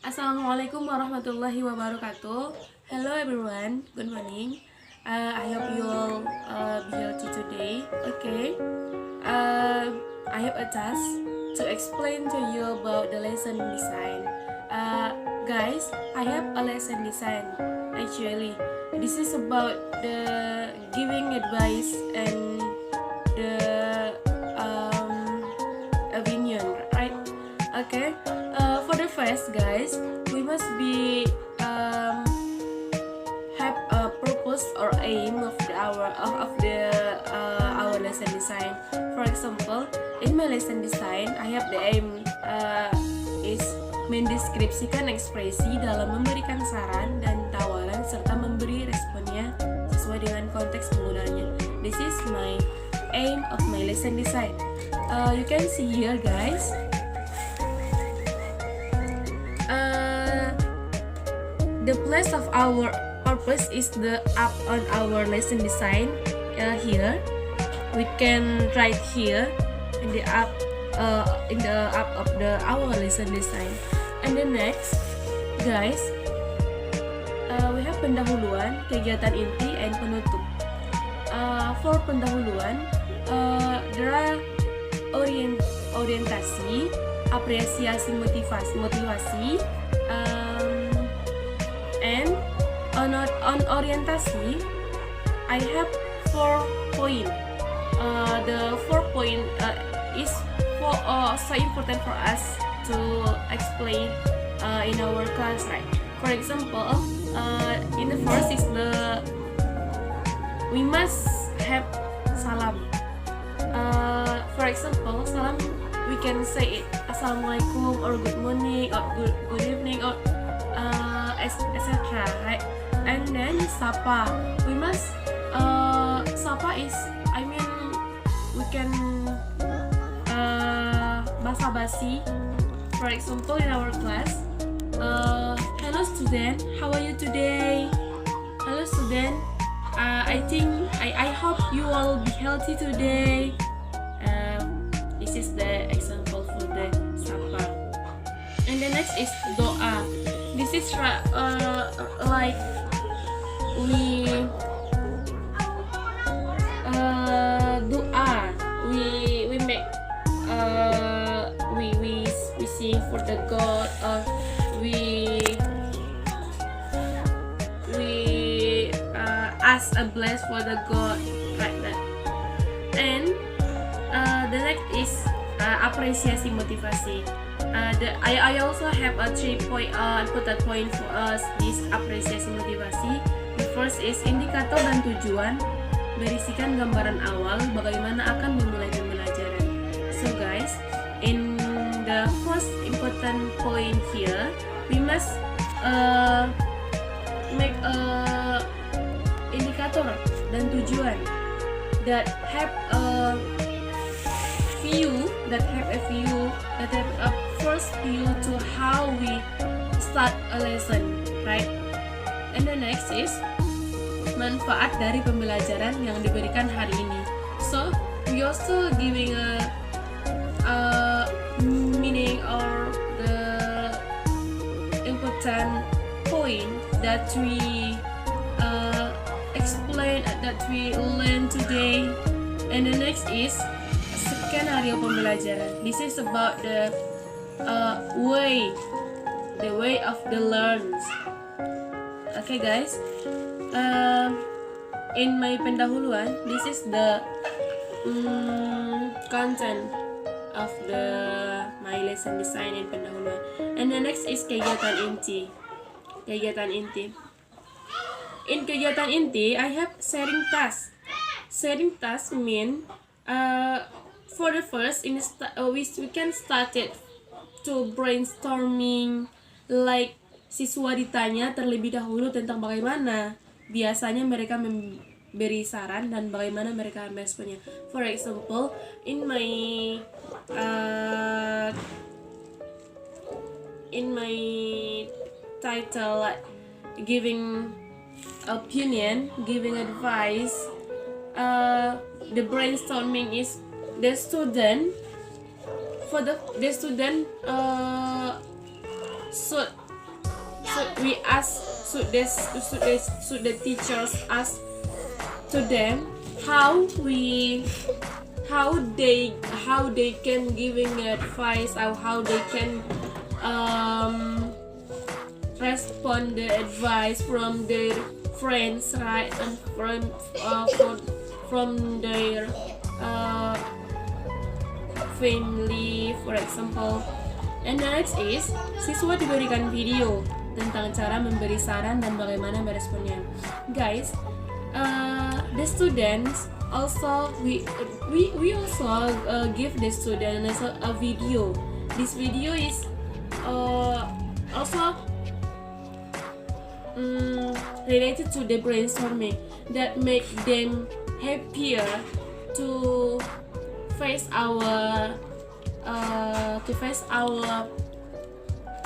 Assalamualaikum warahmatullahi wabarakatuh. Hello everyone, good morning. I hope you all be healthy today. Okay. I have a task to explain to you about the lesson design. Guys, I have a lesson design. Actually, this is about the giving advice and the opinion, right? Okay. For the first, guys, we must be have a purpose or aim of our lesson design. For example, in my lesson design, I have the aim is mendeskripsikan ekspresi dalam memberikan saran dan tawaran serta memberi responnya sesuai dengan konteks penggunaannya. This is my aim of my lesson design. You can see here, guys. The place of our purpose is the up on our lesson design. Here we can write here in the up of our lesson design. And the next, guys, we have pendahuluan, kegiatan inti, and penutup. For pendahuluan, there are orientasi, apresiasi, motivasi, and on orientasi, I have 4 point. The 4 point is so important for us to explain in our class, right? For example, in the first is we must have salam. For example, salam, we can say it assalamualaikum or good morning or good evening or etc. Right? And then sapa, we must sapa is, I mean, we can basa-basi. For example, in our class, hello student, how are you today? Hello student, I hope you all be healthy today. This is the example for the sapa. And the next is doa. This is like we doa. We make we sing for the God. We ask a bless for the God, like that. And the next is apresiasi, motivasi. I also have a 3 point important point for us, this apresiasi motivasi. The first is indikator dan tujuan, berisikan gambaran awal bagaimana akan memulai pembelajaran. So guys, in the first important point here, we must make a indikator dan tujuan that have a view, that have a first view to how we start a lesson, right? And the next is manfaat dari pembelajaran yang diberikan hari ini. So we also giving a meaning or the important point that we explain, that we learn today. And the next is skenario pembelajaran. This is about the way of the learns. Okay guys, in my pendahuluan, this is the content of my lesson design in pendahuluan. And the next is kegiatan inti. In kegiatan inti, I have sharing task. Sharing task mean for the first, we can start it to brainstorming, like siswa ditanya terlebih dahulu tentang bagaimana biasanya mereka memberi saran dan bagaimana mereka meresponnya. For example, in my title, like giving opinion, giving advice, the brainstorming is the student should we ask should the teachers ask to them how they can giving advice, or how they can respond the advice from their friends, right, and from their family, for example. And the next is siswa diberikan video tentang cara memberi saran dan bagaimana meresponnya. Guys, the students also we also give the students a video. This video is also related to the brainstorming that make them happier to face our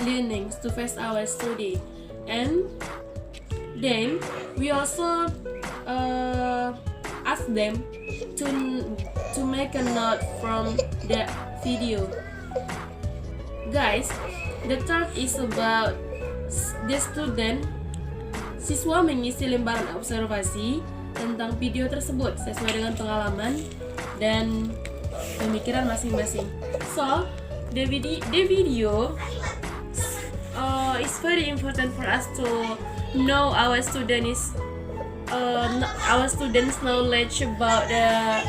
learnings, to face our study. And then we also ask them to make a note from the video. Guys, the third is about the student. Siswa mengisi lembaran observasi tentang video tersebut sesuai dengan pengalaman dan pemikiran masing-masing. So, the video is very important for us to know our students' knowledge about the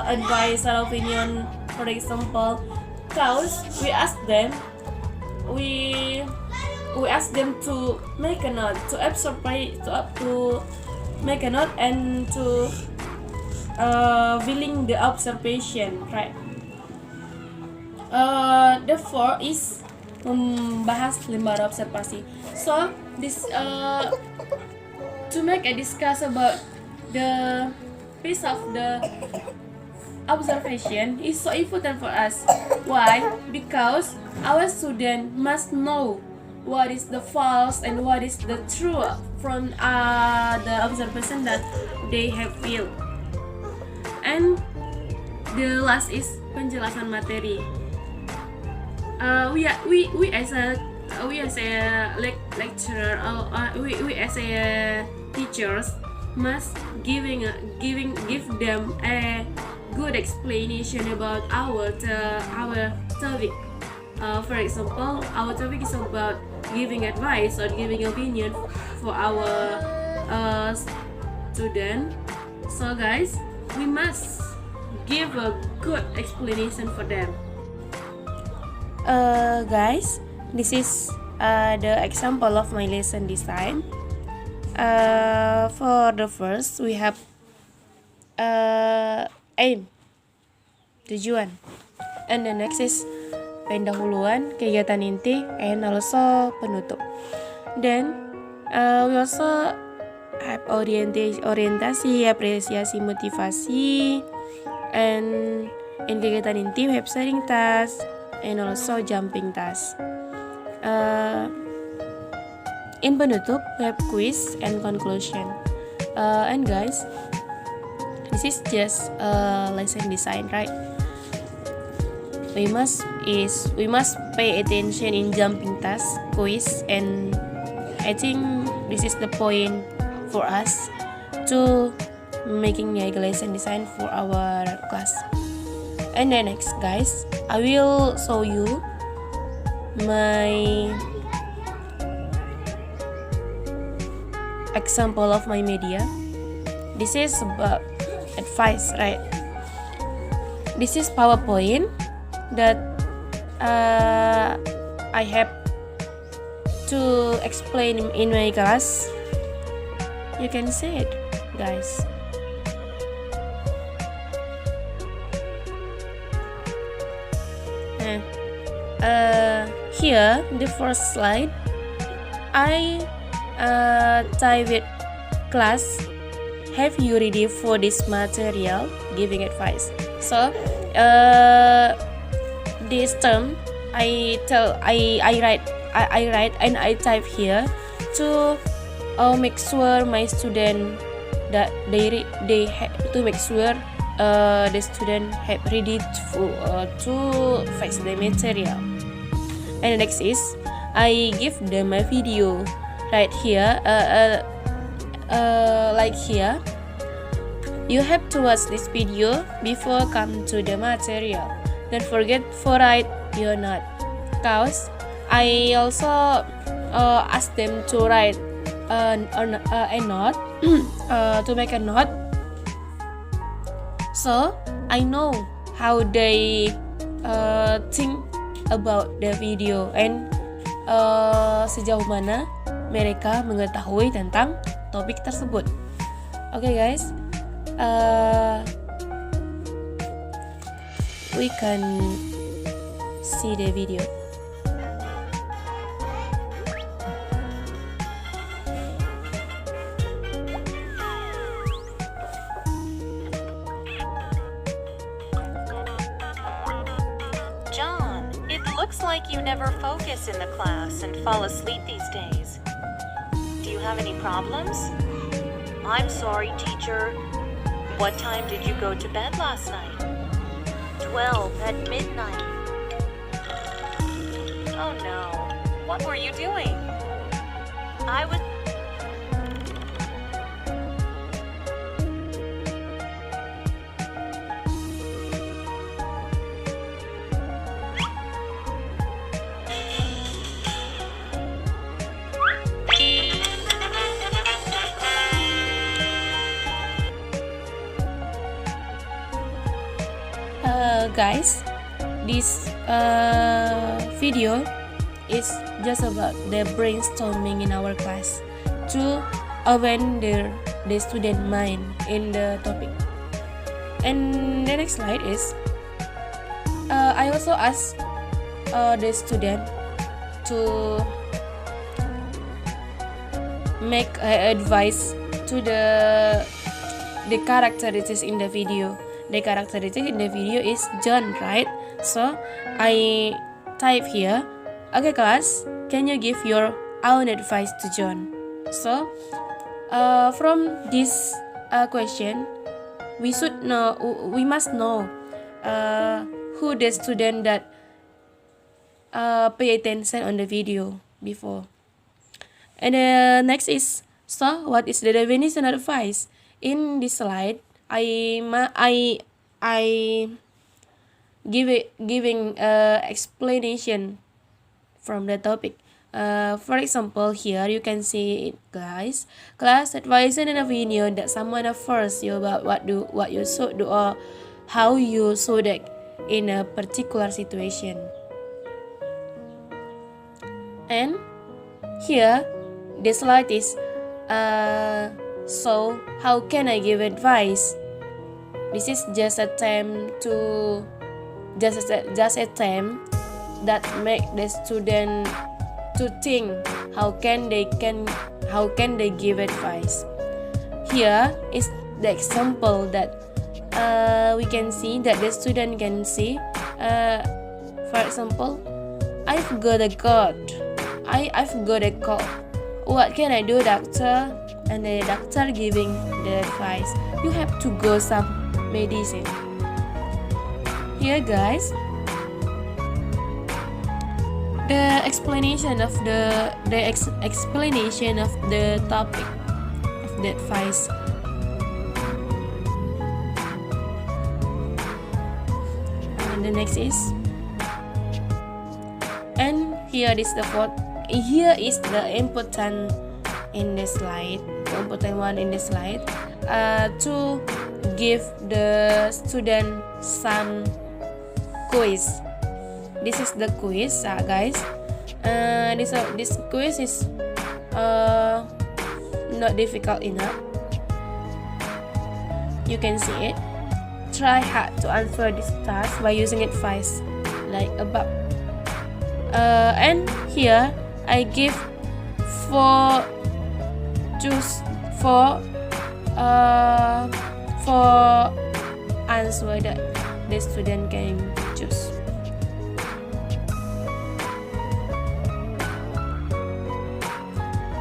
advice or opinion, for example. Because we ask them to make a note, to make a note and to filling the observation, right? The fourth is membahas lembar observasi. So this to make a discuss about the piece of the observation is so important for us. Why? Because our student must know what is the false and what is the true from the observation that they have feel. And the last is penjelasan materi. We as a lecturer, we as a teachers must give them a good explanation about our topic. For example, our topic is about giving advice or giving opinion for our student. So guys, we must give a good explanation for them. Guys, this is the example of my lesson design. For the first, we have aim, tujuan, and the next is pendahuluan, kegiatan inti, and also penutup. Then we also have orientasi, apresiasi, motivasi, and in kegiatan inti we have sharing task and also jumping task. In penutup we have quiz and conclusion. And guys, this is just a lesson design, right? We must pay attention in jumping task, quiz, and I think this is the point for us to making a lesson design for our class. And then next, guys, I will show you my example of my media. This is about advice, right? This is PowerPoint that I have to explain in my class. You can see it, guys. Here, the first slide, I type it, class, have you ready for this material? Giving advice. So, this term I write and I type here to make sure my student that they have to make sure the student have ready to face the material. And the next is I give them a video right here, like here. You have to watch this video before come to the material. Don't forget for write your note. Cause I also ask them to write a note, to make a note. So I know how they think about the video and sejauh mana mereka mengetahui tentang topik tersebut. Okay guys, we can see the video. John, it looks like you never focus in the class and fall asleep these days. Do you have any problems? I'm sorry, teacher. What time did you go to bed last night? 12 at midnight. Oh no. What were you doing? I was... Guys, this video is just about the brainstorming in our class to open the student mind in the topic. And the next slide is I also asked the student to make advice to the characteristics in the video. The characteristic in the video is John, right? So I type here, okay class, can you give your own advice to John? So from this question, we must know who the student that pay attention on the video before. And next is, so what is the definition of advice? In this slide, I giving explanation from the topic. For example, here you can see it, guys. Class advice and an opinion that someone offers you about what you should do or how you should act in a particular situation. And here the slide is so how can I give advice? This is just a attempt that make the student to think how can they give advice. Here is the example that we can see that the student can see. For example, I've got a cold. What can I do, doctor? And the doctor giving the advice, you have to go some medicine. Here guys, the explanation of the explanation of the topic of the advice. And the next is, and here is the quote. Here is the important in the slide, the important one in the slide, to give the student some quiz. This is the quiz, guys. This quiz is not difficult enough. You can see it. Try hard to answer this task by using advice like above. And here I give four answer that the student can choose.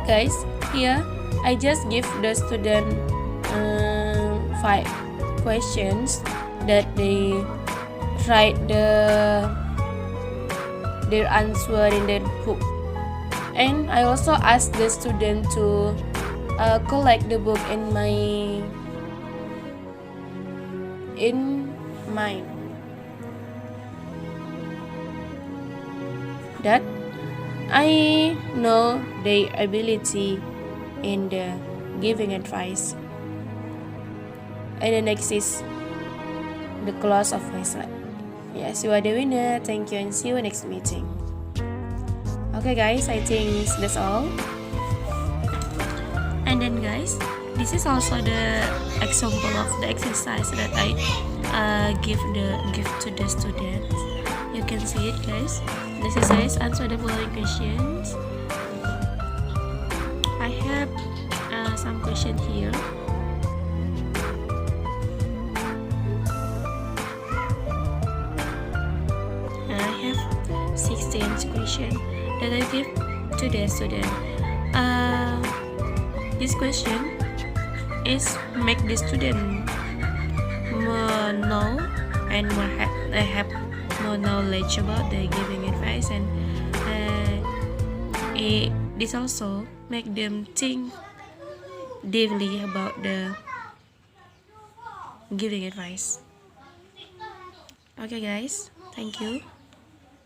Guys, here I just give the student 5 questions that they write their answer in their book. And I also asked the student to collect the book in mind that I know their ability in the giving advice. And the next is the close of my slide. Yes, you are the winner. Thank you and see you next meeting. Okay guys, I think that's all. And then guys, this is also the example of the exercise that I give to the students. You can see it guys. This is says answer the following questions. I have some question here. I have 16 questions that I give to the student. This question is make the student more know and have more knowledge about the giving advice, and this also make them think deeply about the giving advice. Okay guys, thank you.